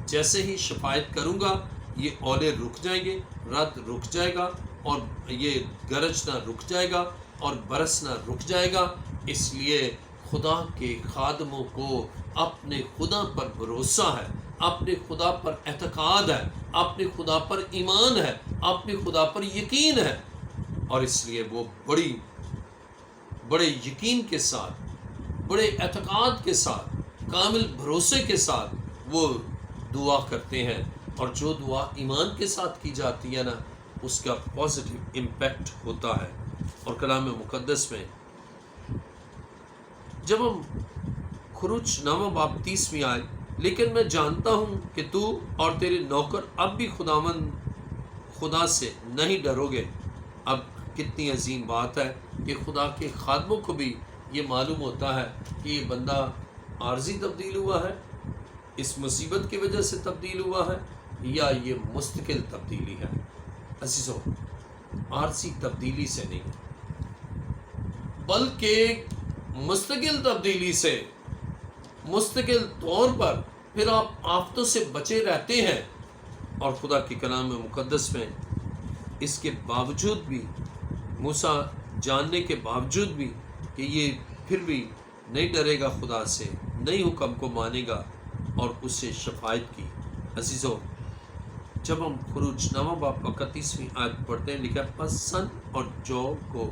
جیسے ہی شفاعت کروں گا یہ اولے رک جائیں گے، رد رک جائے گا، اور یہ گرجنا رک جائے گا اور برسنا رک جائے گا۔ اس لیے خدا کے خادموں کو اپنے خدا پر بھروسہ ہے، اپنے خدا پر اعتقاد ہے، اپنے خدا پر ایمان ہے، اپنے خدا پر یقین ہے، اور اس لیے وہ بڑے یقین کے ساتھ، بڑے اعتقاد کے ساتھ، کامل بھروسے کے ساتھ وہ دعا کرتے ہیں، اور جو دعا ایمان کے ساتھ کی جاتی ہے نا، اس کا پازیٹیو امپیکٹ ہوتا ہے۔ اور کلام مقدس میں جب ہم خروج نامہ باب 30 آیت، لیکن میں جانتا ہوں کہ تو اور تیرے نوکر اب بھی خدا سے نہیں ڈرو گے۔ اب کتنی عظیم بات ہے کہ خدا کے خادموں کو بھی یہ معلوم ہوتا ہے کہ یہ بندہ عارضی تبدیل ہوا ہے، اس مصیبت کی وجہ سے تبدیل ہوا ہے، یا یہ مستقل تبدیلی ہے۔ عزیزو، عارضی تبدیلی سے نہیں بلکہ مستقل تبدیلی سے، مستقل طور پر پھر آپ آفتوں سے بچے رہتے ہیں۔ اور خدا کے کلام مقدس میں اس کے باوجود بھی، موسیٰ جاننے کے باوجود بھی کہ یہ پھر بھی نہیں ڈرے گا خدا سے، نہیں حکم کو مانے گا، اور اس سے شفاعت کی۔ عزیزو، جب ہم خروج نامہ باب 31 آیت پڑھتے ہیں، لکھا پس سن اور جو کو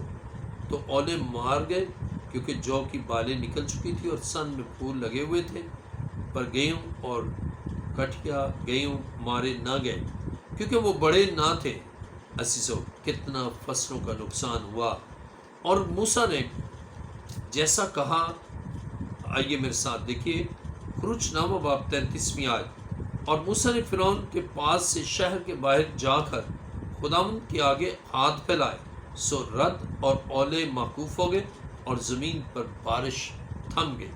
تو اولے مار گئے، کیونکہ جو کی بالیں نکل چکی تھی اور سن میں پھول لگے ہوئے تھے، پر گیہوں اور کٹیا گیہوں مارے نہ گئے کیونکہ وہ بڑے نہ تھے۔ عزیزو، کتنا فصلوں کا نقصان ہوا، اور موسیٰ نے جیسا کہا۔ آئیے میرے ساتھ دیکھیے خروج نامہ باب 33 آیت، اور موسیٰ نے فرعون کے پاس سے شہر کے باہر جا کر خداوند کے آگے ہاتھ پھیلائے، سو رد اور اولے موقوف ہو گئے اور زمین پر بارش تھم گئی۔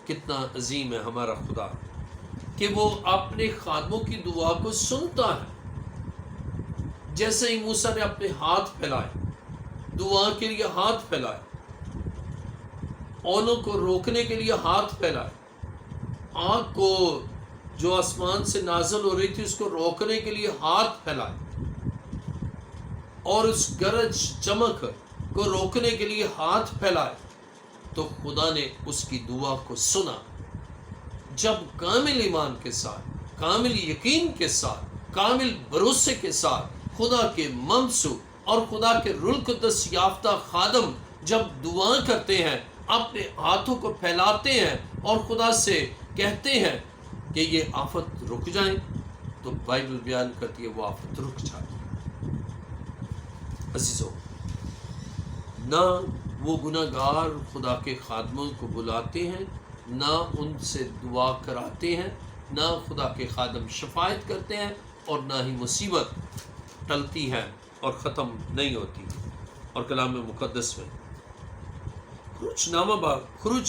کتنا عظیم ہے ہمارا خدا کہ وہ اپنے خادموں کی دعا کو سنتا ہے۔ جیسے ہی موسیٰ نے اپنے ہاتھ پھیلائے، دعا کے لیے ہاتھ پھیلائے، اولوں کو روکنے کے لیے ہاتھ پھیلائے، آگ کو جو آسمان سے نازل ہو رہی تھی اس کو روکنے کے لیے ہاتھ پھیلائے، اور اس گرج چمک کو روکنے کے لیے ہاتھ پھیلائے، تو خدا نے اس کی دعا کو سنا۔ جب کامل ایمان کے ساتھ، کامل یقین کے ساتھ، کامل بھروسے کے ساتھ خدا کے ممسو اور خدا کے روح القدس یافتہ خادم جب دعا کرتے ہیں، اپنے ہاتھوں کو پھیلاتے ہیں اور خدا سے کہتے ہیں کہ یہ آفت رک جائیں، تو بائبل بیان کرتی ہے وہ آفت رک جاتی ہے۔ عزیزو، نہ وہ گناہگار خدا کے خادموں کو بلاتے ہیں، نہ ان سے دعا کراتے ہیں، نہ خدا کے خادم شفاعت کرتے ہیں، اور نہ ہی مصیبت ٹلتی ہے اور ختم نہیں ہوتی۔ اور کلام مقدس میں خروج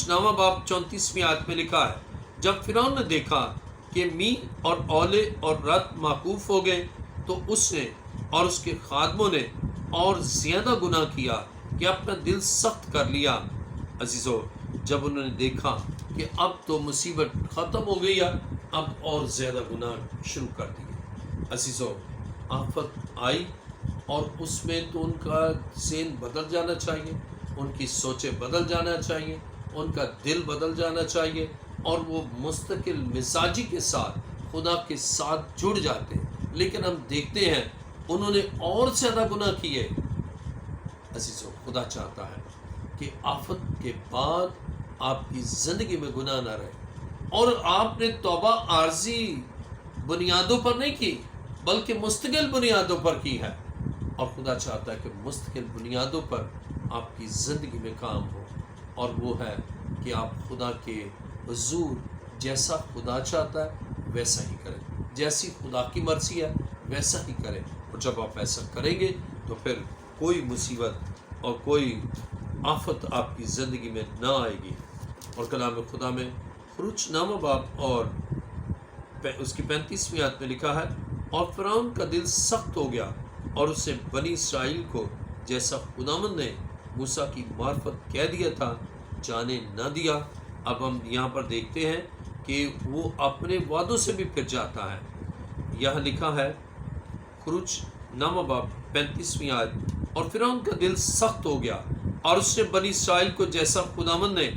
نامہ باب 34 آیت میں لکھا ہے، جب فرعون نے دیکھا کہ می اور اولے اور رت موقوف ہو گئے، تو اس نے اور اس کے خادموں نے اور زیادہ گناہ کیا کہ اپنا دل سخت کر لیا۔ عزیزو، جب انہوں نے دیکھا کہ اب تو مصیبت ختم ہو گئی ہے، اب اور زیادہ گناہ شروع کر دیے۔ عزیزو، آفت آئی اور اس میں تو ان کا ذہن بدل جانا چاہیے، ان کی سوچیں بدل جانا چاہیے، ان کا دل بدل جانا چاہیے، اور وہ مستقل مزاجی کے ساتھ خدا کے ساتھ جڑ جاتے ہیں۔ لیکن ہم دیکھتے ہیں انہوں نے اور زیادہ گناہ کیے۔ عزیزو، خدا چاہتا ہے کہ آفت کے بعد آپ کی زندگی میں گناہ نہ رہے، اور آپ نے توبہ عارضی بنیادوں پر نہیں کی بلکہ مستقل بنیادوں پر کی ہے، اور خدا چاہتا ہے کہ مستقل بنیادوں پر آپ کی زندگی میں کام ہو، اور وہ ہے کہ آپ خدا کے حضور جیسا خدا چاہتا ہے ویسا ہی کریں، جیسی خدا کی مرضی ہے ویسا ہی کریں۔ اور جب آپ ایسا کریں گے تو پھر کوئی مصیبت اور کوئی آفت آپ کی زندگی میں نہ آئے گی۔ اور کلام خدا میں خروج نامہ باب اور اس کی 35 آیت میں لکھا ہے، اور فرعون کا دل سخت ہو گیا اور اس نے بنی اسرائیل کو جیسا خداوند نے موسیٰ کی معرفت کہہ دیا تھا جانے نہ دیا۔ اب ہم یہاں پر دیکھتے ہیں کہ وہ اپنے وعدوں سے بھی پھر جاتا ہے۔ یہاں لکھا ہے خروج نامہ باب 35 آیت، اور فرعون کا دل سخت ہو گیا اور اس نے بنی اسرائیل کو جیسا خداوند نے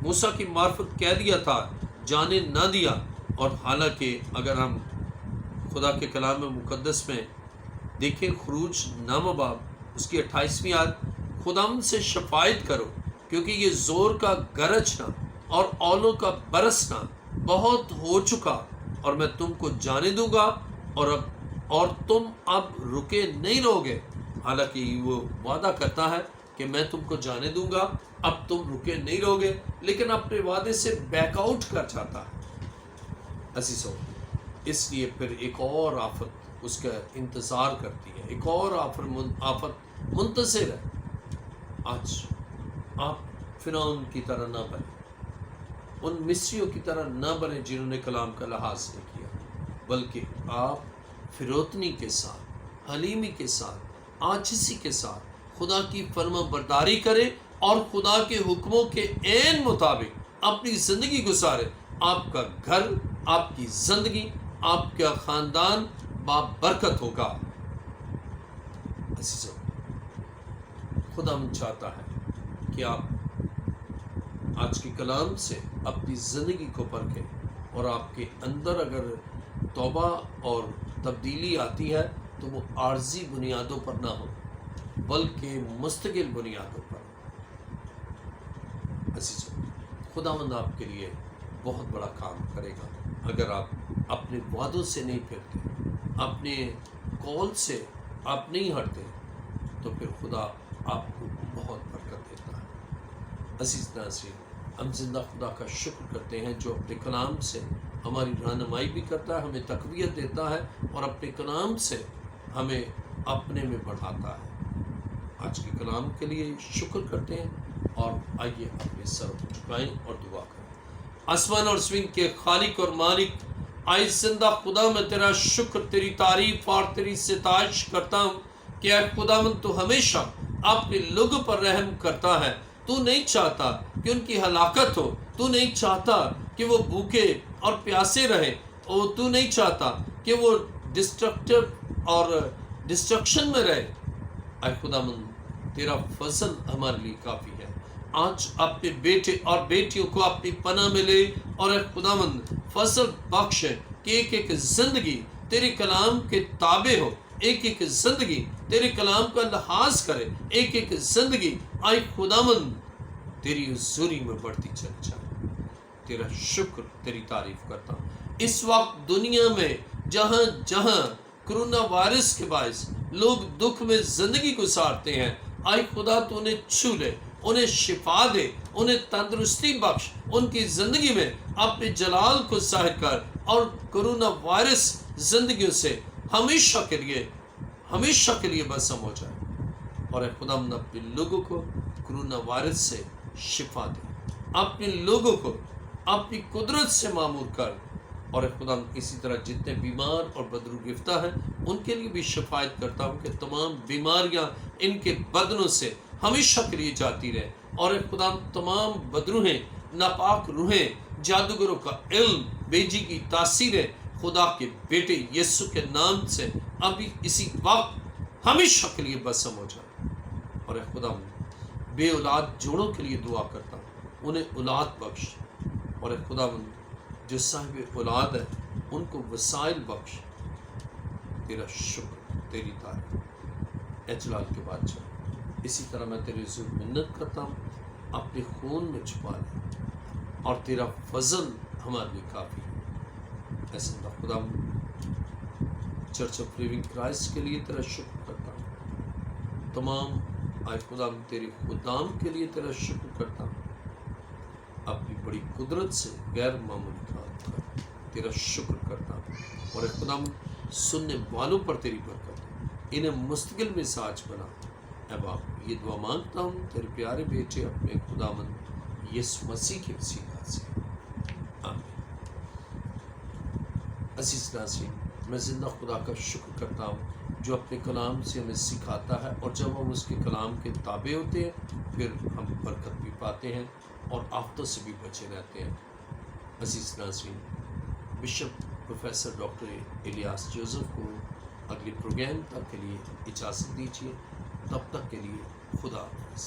موسیٰ کی معرفت کہہ دیا تھا جانے نہ دیا۔ اور حالانکہ اگر ہم خدا کے کلام مقدس میں دیکھیں خروج نامہ باب اس کی 28 آیت، خداوند سے شفاعت کرو کیونکہ یہ زور کا گرجنا اور اولوں کا برسنا بہت ہو چکا، اور میں تم کو جانے دوں گا اور تم اب رکے نہیں رہو گے۔ حالانکہ وہ وعدہ کرتا ہے کہ میں تم کو جانے دوں گا، اب تم رکے نہیں رہو گے، لیکن اپنے وعدے سے بیک آؤٹ کر جاتا ہے۔ عزیزو، اس لیے پھر ایک اور آفت اس کا انتظار کرتی ہے، ایک اور آفت منتظر ہے۔ آج آپ فرعون کی طرح نہ بنے، ان مصریوں کی طرح نہ بنے جنہوں نے کلام کا لحاظ نہیں کیا، بلکہ آپ فروتنی کے ساتھ، حلیمی کے ساتھ، عاجزی کے ساتھ خدا کی فرما برداری کریں اور خدا کے حکموں کے عین مطابق اپنی زندگی گزارے۔ آپ کا گھر، آپ کی زندگی، آپ کا خاندان بابرکت ہوگا۔ عزیزو، خدا من چاہتا ہے کہ آپ آج کے کلام سے اپنی زندگی کو پرکھیں، اور آپ کے اندر اگر توبہ اور تبدیلی آتی ہے تو وہ عارضی بنیادوں پر نہ ہو بلکہ مستقل بنیادوں پر۔ عزیزو، خداوند آپ کے لیے بہت بڑا کام کرے گا اگر آپ اپنے وعدوں سے نہیں پھرتے، اپنے قول سے آپ نہیں ہٹتے، تو پھر خدا آپ کو بہت برکت دیتا ہے۔ عزیز ناظرین، ہم زندہ خدا کا شکر کرتے ہیں جو اپنے کلام سے ہماری رہنمائی بھی کرتا ہے، ہمیں تقویت دیتا ہے، اور اپنے کلام سے ہمیں اپنے میں بڑھاتا ہے۔ آج کے کلام کے لیے شکر کرتے ہیں، اور آئیے اپنے سر کو جھکائیں اور دعا کریں۔ آسمان اور زمین کے خالق اور مالک، آئے زندہ خدا، میں تیرا شکر، تیری تعریف اور تیری ستائش کرتا ہوں کہ اے خداوند، تو ہمیشہ اپنے لوگوں پر رحم کرتا ہے۔ تو نہیں چاہتا کہ ان کی ہلاکت ہو، تو نہیں چاہتا کہ وہ بھوکے اور پیاسے رہیں، اور تو نہیں چاہتا کہ وہ ڈسٹرکٹیو اور ڈسٹرکشن میں رہے۔ اے خداوند، تیرا فضل ہمارے لیے کافی ہے۔ آج اپنے بیٹے اور بیٹیوں کو اپنی پناہ میں لے، اور اے خداوند فضل بخش کہ ایک ایک زندگی تیرے کلام کے تابع ہو، ایک ایک زندگی تیرے کلام کا لحاظ کرے، ایک ایک زندگی اے خداوند تیری حضوری میں بڑھتی چلی جائے۔ تیرا شکر، تیری تعریف کرتا ہوں۔ اس وقت دنیا میں جہاں جہاں کرونا وائرس کے باعث لوگ دکھ میں زندگی گزارتے ہیں، اے خدا تو انہیں چھو لے، انہیں شفا دے، انہیں تندرستی بخش، ان کی زندگی میں اپنے جلال کو ظاہر کر، اور کرونا وائرس زندگیوں سے ہمیشہ کے لیے بسم ہو جائے۔ اور اے خدا اپنے لوگوں کو کرونا وائرس سے شفا دے، اپنے لوگوں کو اپنی قدرت سے معمور کر، اور اے خدا اسی طرح جتنے بیمار اور بدرو گرفتہ ہیں ان کے لیے بھی شفایت کرتا ہوں کہ تمام بیماریاں ان کے بدنوں سے ہمیشہ کے لیے جاتی رہے، اور اے خدا تمام بدروہیں، ناپاک روحیں، جادوگروں کا علم، بیجی کی تاثیریں خدا کے بیٹے یسوع کے نام سے ابھی اسی وقت ہمیشہ کے لیے بسم ہو جائے۔ اور اے خدا بے اولاد جوڑوں کے لیے دعا کرتا ہوں، انہیں اولاد بخش، اور اے خدا جو صاحب اولاد ہے ان کو وسائل بخش۔ تیرا شکر، تیری تعریف، اے جلال کے بادشاہ، اسی طرح میں تیرے حضور منت کرتا ہوں، اپنے خون میں چھپا لے، اور تیرا فضل ہمارے لیے کافی ہے۔ اے زندہ خدا، چرچ آف لیونگ کرائسٹ کے لیے تیرا شکر کرتا ہوں، تمام اے خدا تیرے خدام کے لیے تیرا شکر کرتا ہوں۔ اپنی بڑی قدرت سے غیر معمولی کام کر تیرا شکر کرتا ہوں، اور اے خدا سننے والوں پر تیری برکت ہے، انہیں مستقل مزاج بنا۔ اے باپ، یہ دعا مانگتا ہوں تیرے پیارے بیٹے اپنے خداوند یسوع مسیح کے وسیلہ سے، آمین۔ عزیز ناظرین، میں زندہ خدا کا شکر کرتا ہوں جو اپنے کلام سے ہمیں سکھاتا ہے، اور جب ہم اس کے کلام کے تابع ہوتے ہیں پھر ہم برکت بھی پاتے ہیں اور آفتوں سے بھی بچے رہتے ہیں۔ عزیز ناظرین، bishop professor doctor Ilyas Joseph کو اگلے پروگرام تک کے لیے اجازت دیجیے، تب تک کے لیے خدا حافظ۔